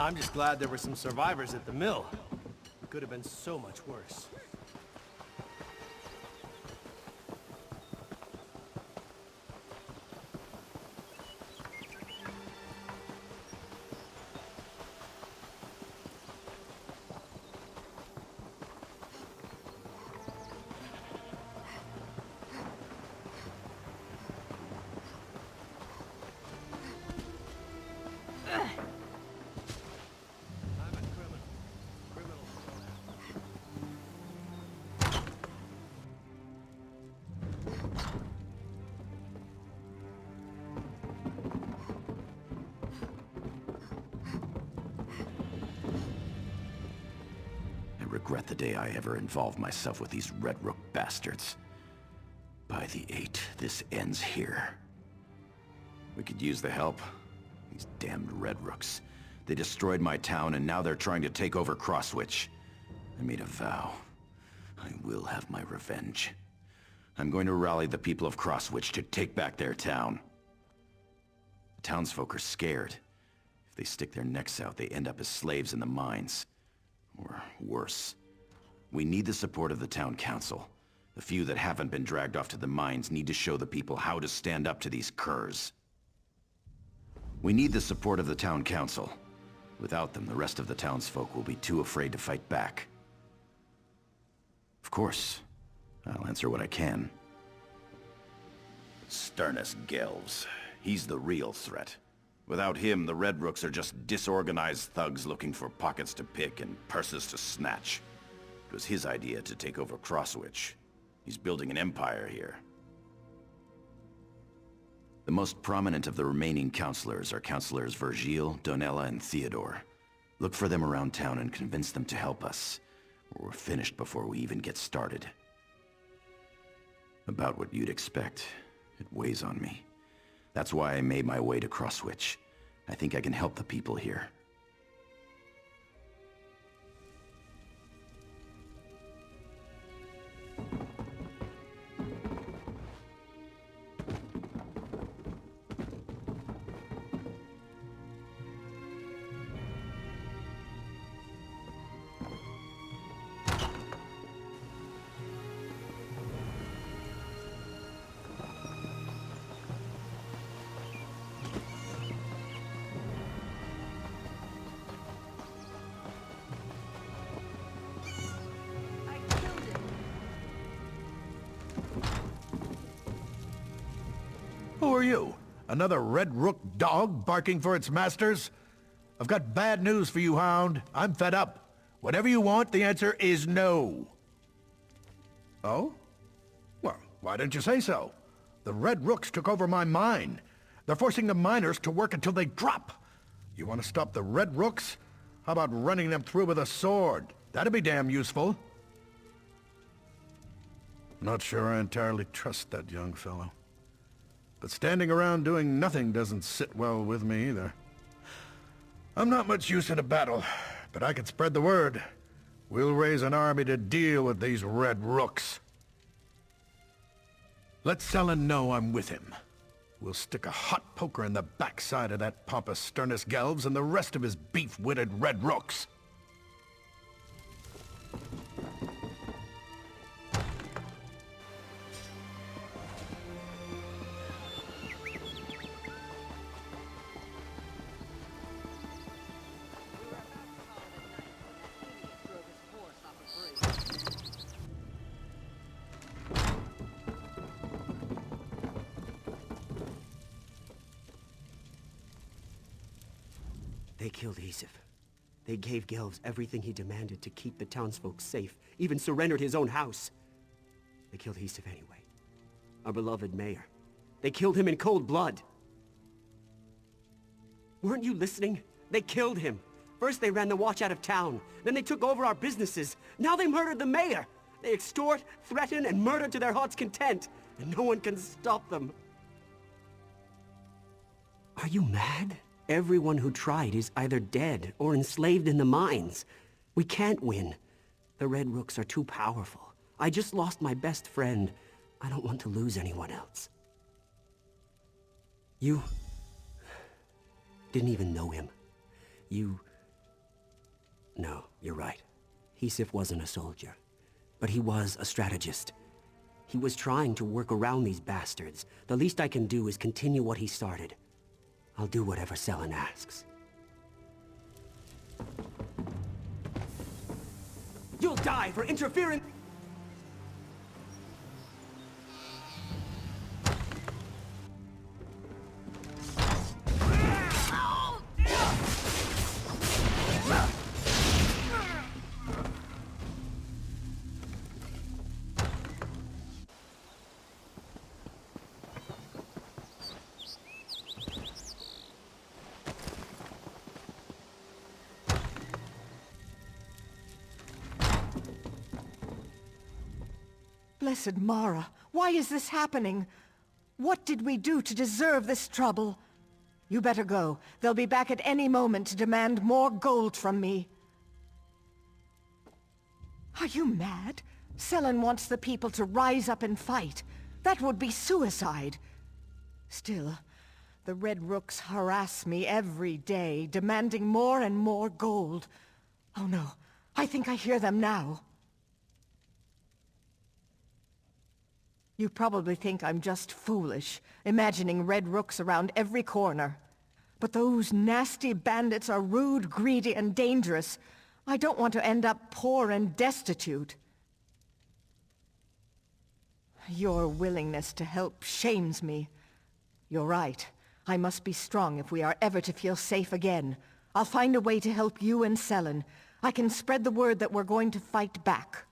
I'm just glad there were some survivors at the mill. It could have been so much worse. Regret the day I ever involved myself with these Red Rook bastards. By the 8, this ends here. We could use the help. These damned Red Rooks. They destroyed my town and now they're trying to take over Crosswitch. I made a vow. I will have my revenge. I'm going to rally the people of Crosswitch to take back their town. The townsfolk are scared. If they stick their necks out, they end up as slaves in the mines. Or worse. We need the support of the town council. The few that haven't been dragged off to the mines need to show the people how to stand up to these curs. We need the support of the town council. Without them, the rest of the townsfolk will be too afraid to fight back. Of course, I'll answer what I can. Sternus Gelves. He's the real threat. Without him, the Red Rooks are just disorganized thugs looking for pockets to pick and purses to snatch. It was his idea to take over Crosswitch. He's building an empire here. The most prominent of the remaining counselors are Counselors Virgil, Donella, and Theodore. Look for them around town and convince them to help us, or we're finished before we even get started. About what you'd expect. It weighs on me. That's why I made my way to Crosswitch. I think I can help the people here. Who are you? Another Red Rook dog barking for its masters? I've got bad news for you, Hound. I'm fed up. Whatever you want, the answer is no. Oh? Well, why didn't you say so? The Red Rooks took over my mine. They're forcing the miners to work until they drop. You want to stop the Red Rooks? How about running them through with a sword? That'd be damn useful. Not sure I entirely trust that young fellow. But standing around doing nothing doesn't sit well with me either. I'm not much use in a battle, but I can spread the word. We'll raise an army to deal with these Red Rooks. Let Sellen know I'm with him. We'll stick a hot poker in the backside of that pompous Sternus Gelves and the rest of his beef-witted Red Rooks. They killed Asif. They gave Gelves everything he demanded to keep the townsfolk safe, even surrendered his own house. They killed Asif anyway. Our beloved mayor. They killed him in cold blood. Weren't you listening? They killed him. First they ran the watch out of town. Then they took over our businesses. Now they murdered the mayor. They extort, threaten, and murder to their heart's content. And no one can stop them. Are you mad? Everyone who tried is either dead or enslaved in the mines. We can't win. The Red Rooks are too powerful. I just lost my best friend. I don't want to lose anyone else. You didn't even know him. You No, you're right. Hisif wasn't a soldier, but he was a strategist. He was trying to work around these bastards. The least I can do is continue what he started. I'll do whatever Selen asks. You'll die for interfering! Blessed Mara, why is this happening? What did we do to deserve this trouble? You better go. They'll be back at any moment to demand more gold from me. Are you mad? Selen wants the people to rise up and fight. That would be suicide. Still, the Red Rooks harass me every day, demanding more and more gold. Oh no, I think I hear them now. You probably think I'm just foolish, imagining Red Rooks around every corner. But those nasty bandits are rude, greedy, and dangerous. I don't want to end up poor and destitute. Your willingness to help shames me. You're right. I must be strong if we are ever to feel safe again. I'll find a way to help you and Selen. I can spread the word that we're going to fight back.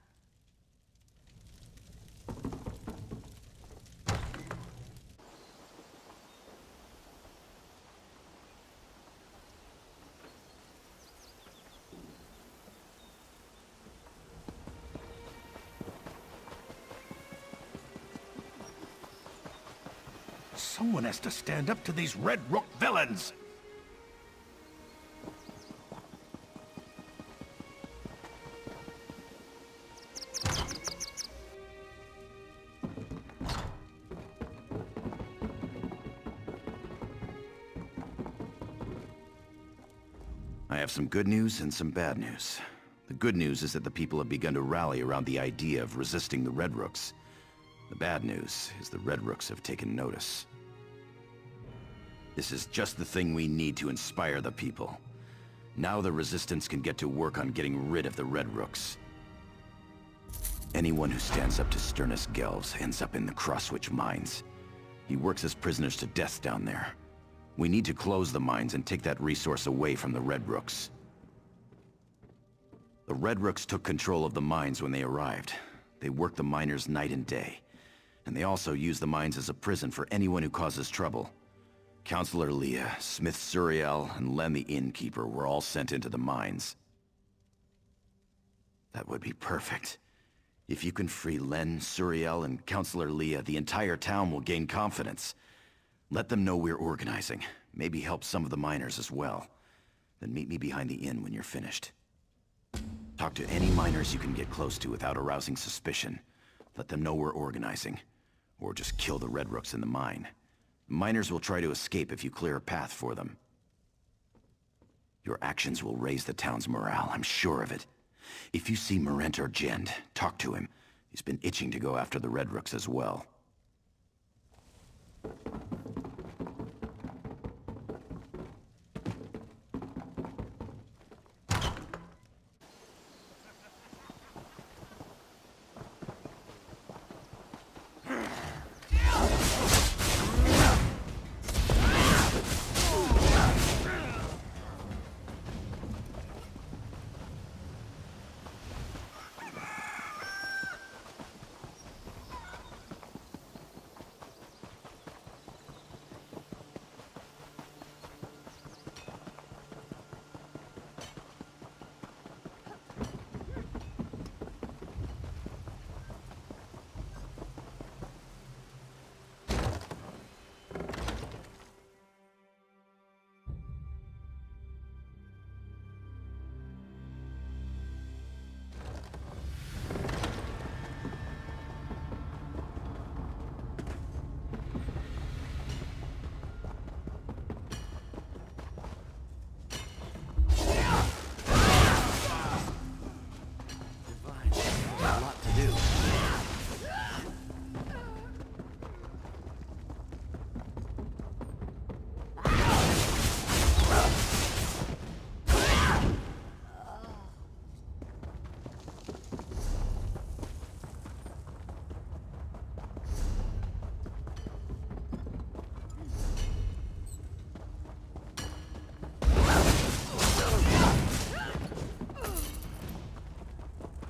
Someone has to stand up to these Red Rook villains! I have some good news and some bad news. The good news is that the people have begun to rally around the idea of resisting the Red Rooks. The bad news is the Red Rooks have taken notice. This is just the thing we need to inspire the people. Now the Resistance can get to work on getting rid of the Red Rooks. Anyone who stands up to Sternus Gelvs ends up in the Crosswitch Mines. He works as prisoners to death down there. We need to close the mines and take that resource away from the Red Rooks. The Red Rooks took control of the mines when they arrived. They worked the miners night and day. And they also use the mines as a prison for anyone who causes trouble. Counselor Leah, Smith Suriel, and Len the Innkeeper were all sent into the mines. That would be perfect. If you can free Len, Suriel, and Counselor Leah, the entire town will gain confidence. Let them know we're organizing. Maybe help some of the miners as well. Then meet me behind the inn when you're finished. Talk to any miners you can get close to without arousing suspicion. Let them know we're organizing. Or just kill the Red Rooks in the mine. Miners will try to escape if you clear a path for them. Your actions will raise the town's morale, I'm sure of it. If you see Morent or Jend, talk to him. He's been itching to go after the Red Rooks as well.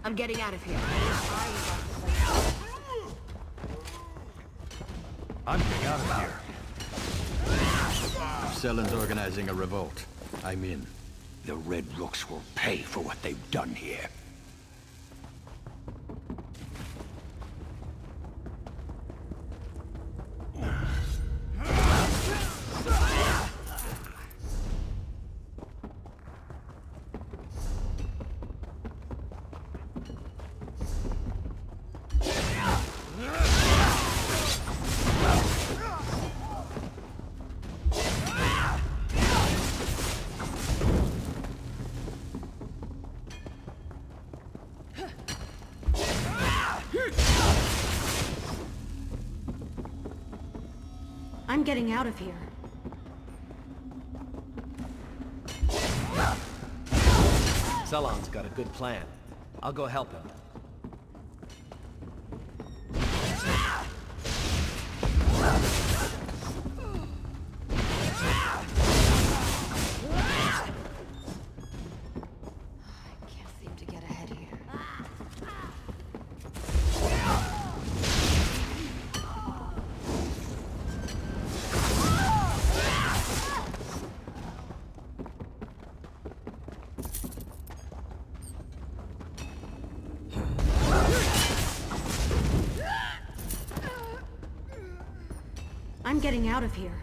I'm getting out of here. I'm getting out of here. Selen's organizing a revolt. I'm in. The Red Rooks will pay for what they've done here. I'm getting out of here. Selon's got a good plan. I'll go help him. I can't seem to get ahead here. I'm getting out of here.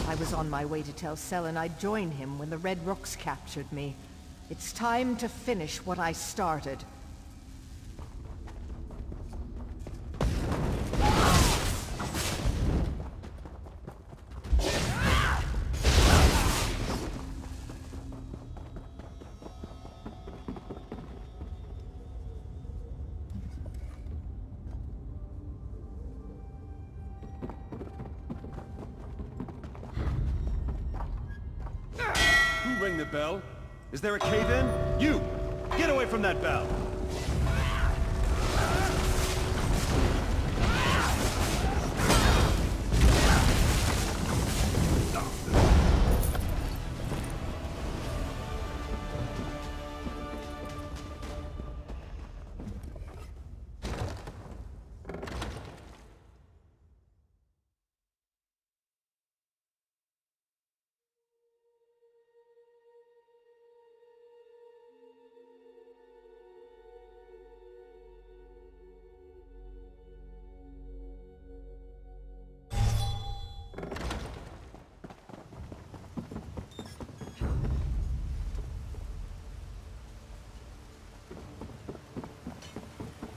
I was on my way to tell Selen I'd join him when the Red Rooks captured me. It's time to finish what I started. Who rang the bell? Is there a cave-in? You! Get away from that bell!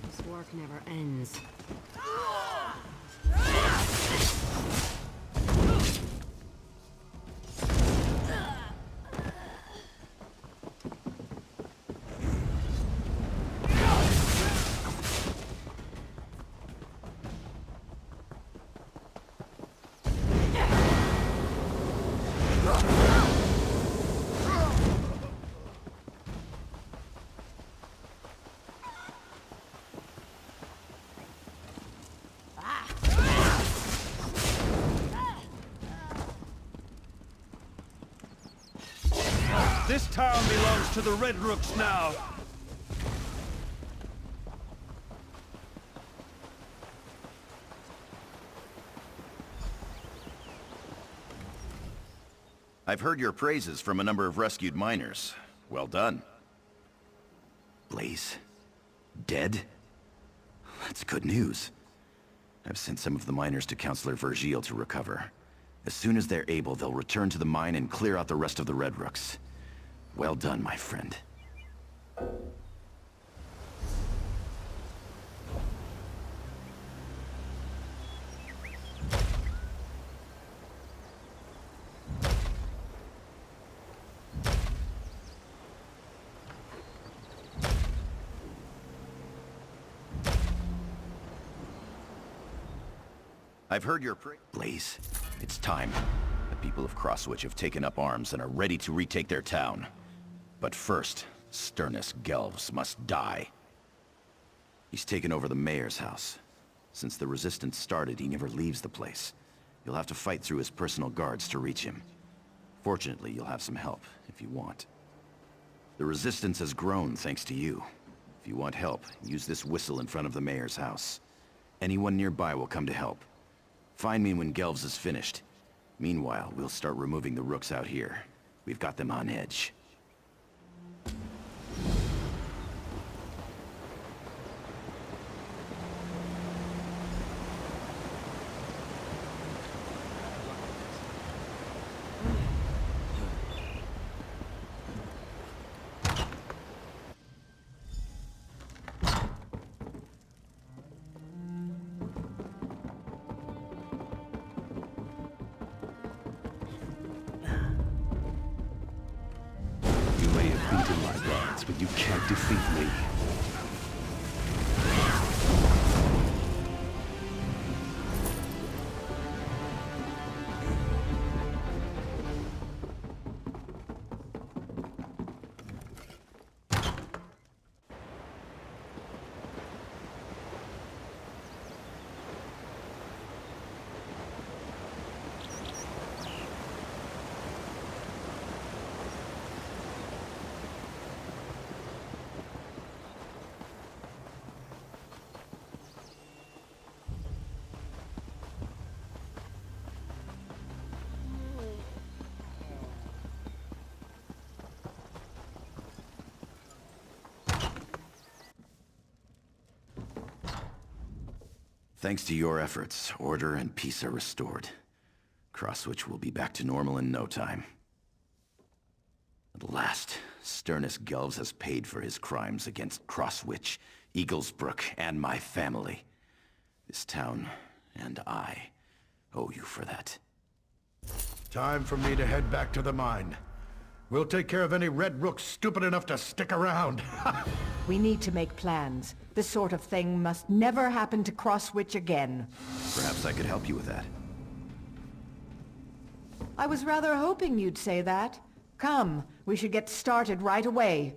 This work never ends. This town belongs to the Red Rooks now! I've heard your praises from a number of rescued miners. Well done. Blaze? Dead? That's good news. I've sent some of the miners to Counselor Virgile to recover. As soon as they're able, they'll return to the mine and clear out the rest of the Red Rooks. Well done, my friend. I've heard your Blaze, it's time. The people of Crosswitch have taken up arms and are ready to retake their town. But first, Sternus Gelves must die. He's taken over the mayor's house. Since the resistance started, he never leaves the place. You'll have to fight through his personal guards to reach him. Fortunately, you'll have some help, if you want. The resistance has grown thanks to you. If you want help, use this whistle in front of the mayor's house. Anyone nearby will come to help. Find me when Gelvs is finished. Meanwhile, we'll start removing the rooks out here. We've got them on edge. Beaten my gods, but you can't defeat me. Thanks to your efforts, order and peace are restored. Crosswitch will be back to normal in no time. At last, Sternus Gelvs has paid for his crimes against Crosswitch, Eaglesbrook, and my family. This town, and I, owe you for that. Time for me to head back to the mine. We'll take care of any Red Rooks stupid enough to stick around. We need to make plans. This sort of thing must never happen to Crosswitch again. Perhaps I could help you with that. I was rather hoping you'd say that. Come, we should get started right away.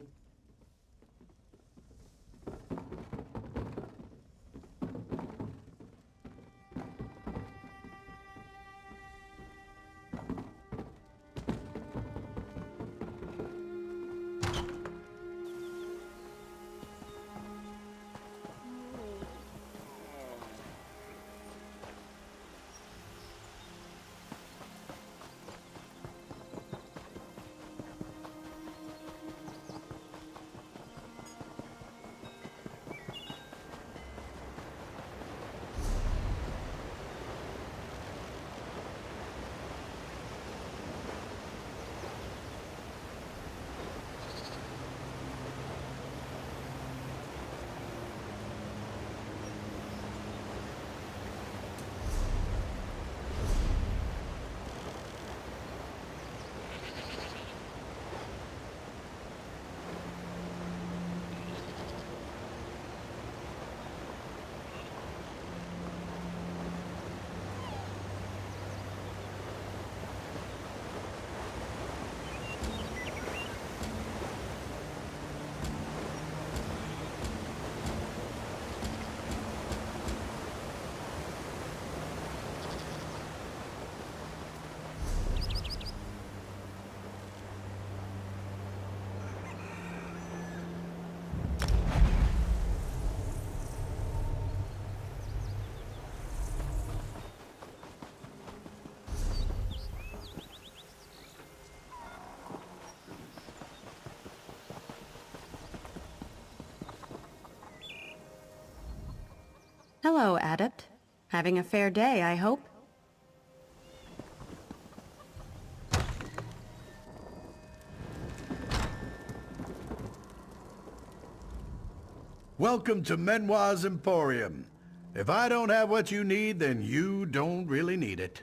Hello, Adept. Having a fair day, I hope? Welcome to Menoir's Emporium. If I don't have what you need, then you don't really need it.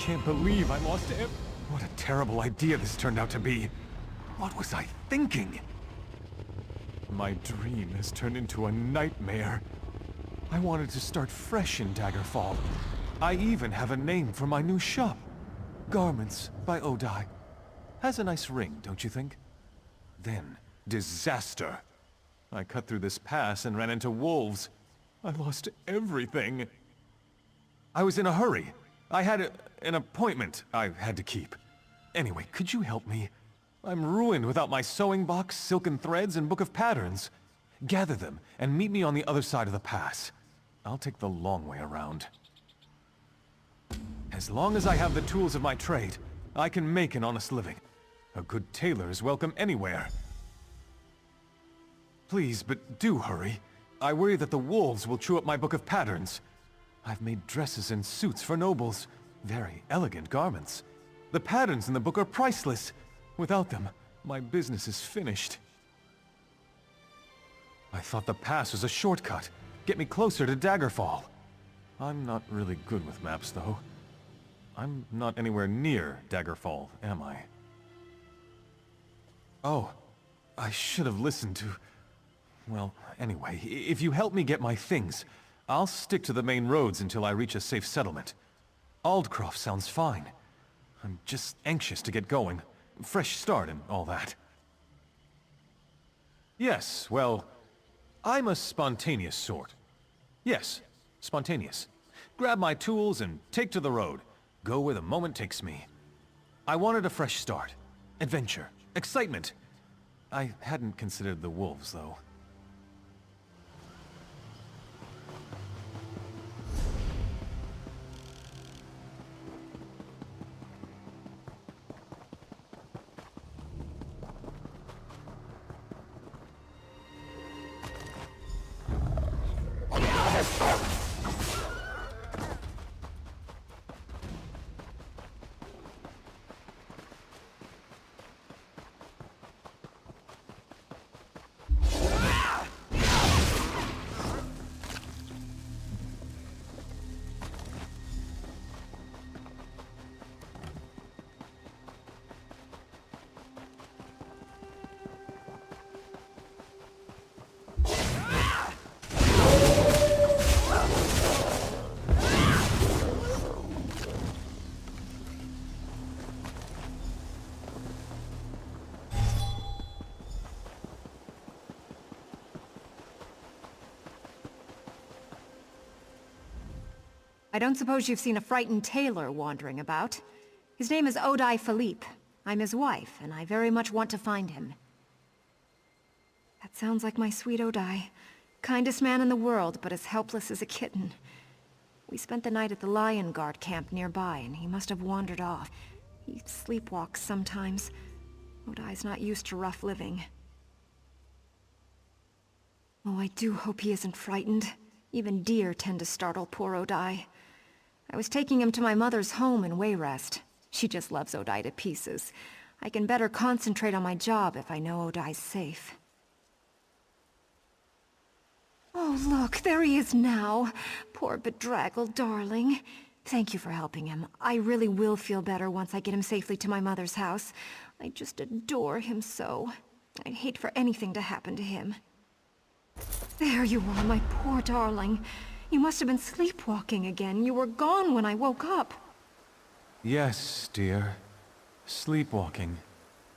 can't believe I lost him. What a terrible idea this turned out to be. What was I thinking? My dream has turned into a nightmare. I wanted to start fresh in Daggerfall. I even have a name for my new shop. Garments by Odai. Has a nice ring, don't you think? Then, disaster. I cut through this pass and ran into wolves. I lost everything. I was in a hurry. I had an appointment I had to keep. Anyway, could you help me? I'm ruined without my sewing box, silken threads, and book of patterns. Gather them and meet me on the other side of the pass. I'll take the long way around. As long as I have the tools of my trade, I can make an honest living. A good tailor is welcome anywhere. Please, but do hurry. I worry that the wolves will chew up my book of patterns. I've made dresses and suits for nobles. Very elegant garments. The patterns in the book are priceless. Without them, my business is finished. I thought the pass was a shortcut. Get me closer to Daggerfall. I'm not really good with maps, though. I'm not anywhere near Daggerfall, am I? Oh, I should have listened to... Well, anyway, if you help me get my things, I'll stick to the main roads until I reach a safe settlement. Aldcroft sounds fine. I'm just anxious to get going. Fresh start and all that. Yes, well, I'm a spontaneous sort. Yes, spontaneous. Grab my tools and take to the road. Go where the moment takes me. I wanted a fresh start. Adventure. Excitement. I hadn't considered the wolves, though. I don't suppose you've seen a frightened tailor wandering about. His name is Odai Philippe. I'm his wife, and I very much want to find him. That sounds like my sweet Odai. Kindest man in the world, but as helpless as a kitten. We spent the night at the Lion Guard camp nearby, and he must have wandered off. He sleepwalks sometimes. Odai's not used to rough living. Oh, I do hope he isn't frightened. Even deer tend to startle poor Odai. I was taking him to my mother's home in Wayrest. She just loves Odai to pieces. I can better concentrate on my job if I know Odai's safe. Oh, look, there he is now. Poor bedraggled darling. Thank you for helping him. I really will feel better once I get him safely to my mother's house. I just adore him so. I'd hate for anything to happen to him. There you are, my poor darling. You must have been sleepwalking again. You were gone when I woke up. Yes, dear. Sleepwalking.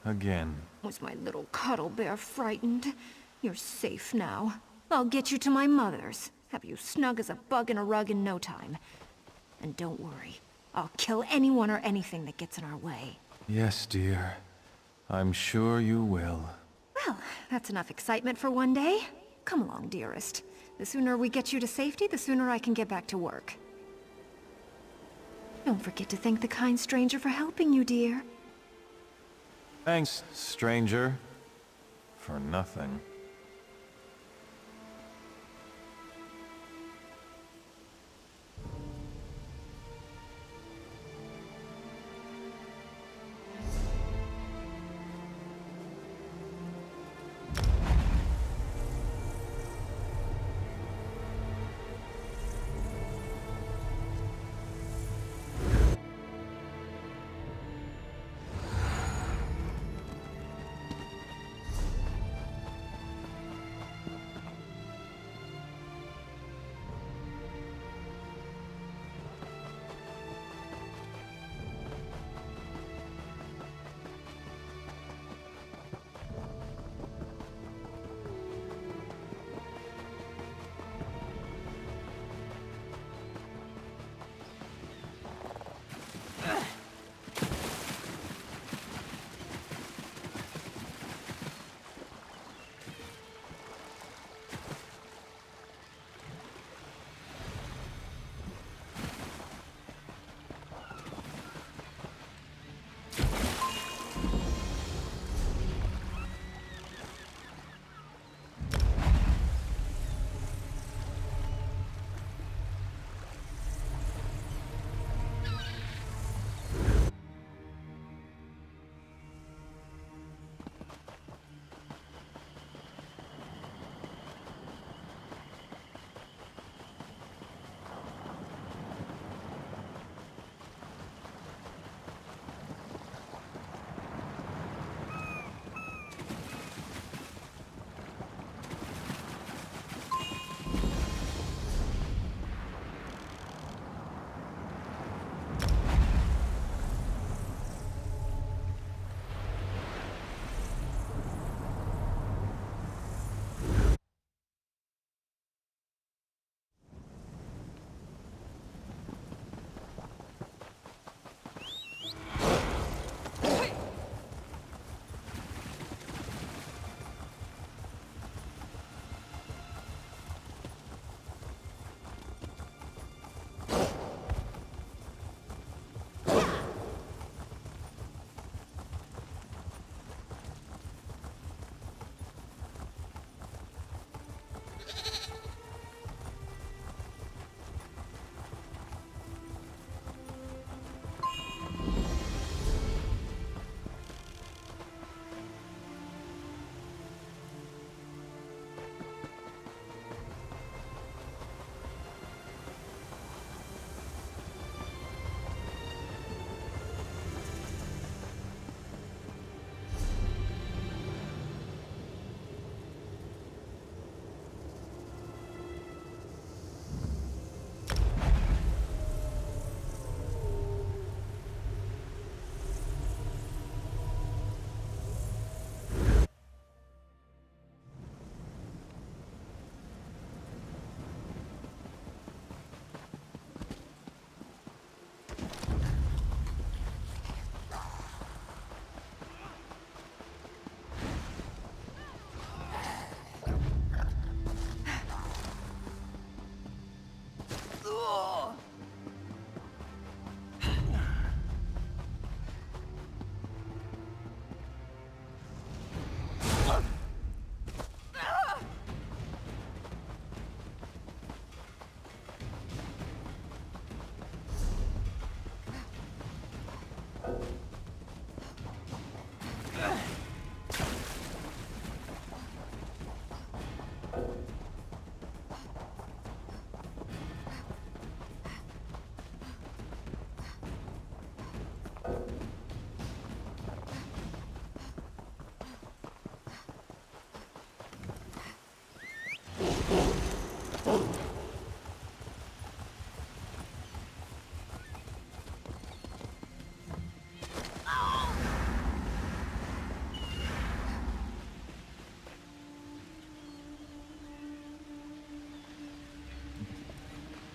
Again. Was my little cuddle bear frightened? You're safe now. I'll get you to my mother's. Have you snug as a bug in a rug in no time. And don't worry. I'll kill anyone or anything that gets in our way. Yes, dear. I'm sure you will. Well, that's enough excitement for one day. Come along, dearest. The sooner we get you to safety, the sooner I can get back to work. Don't forget to thank the kind stranger for helping you, dear. Thanks, stranger. For nothing.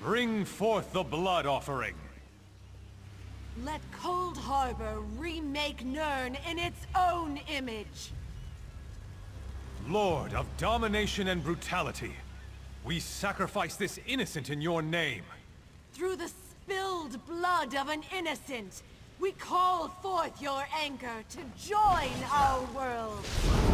Bring forth the blood offering. Let Cold Harbor remake Nirn in its own image. Lord of domination and brutality, we sacrifice this innocent in your name. Through the spilled blood of an innocent, we call forth your anger to join our world.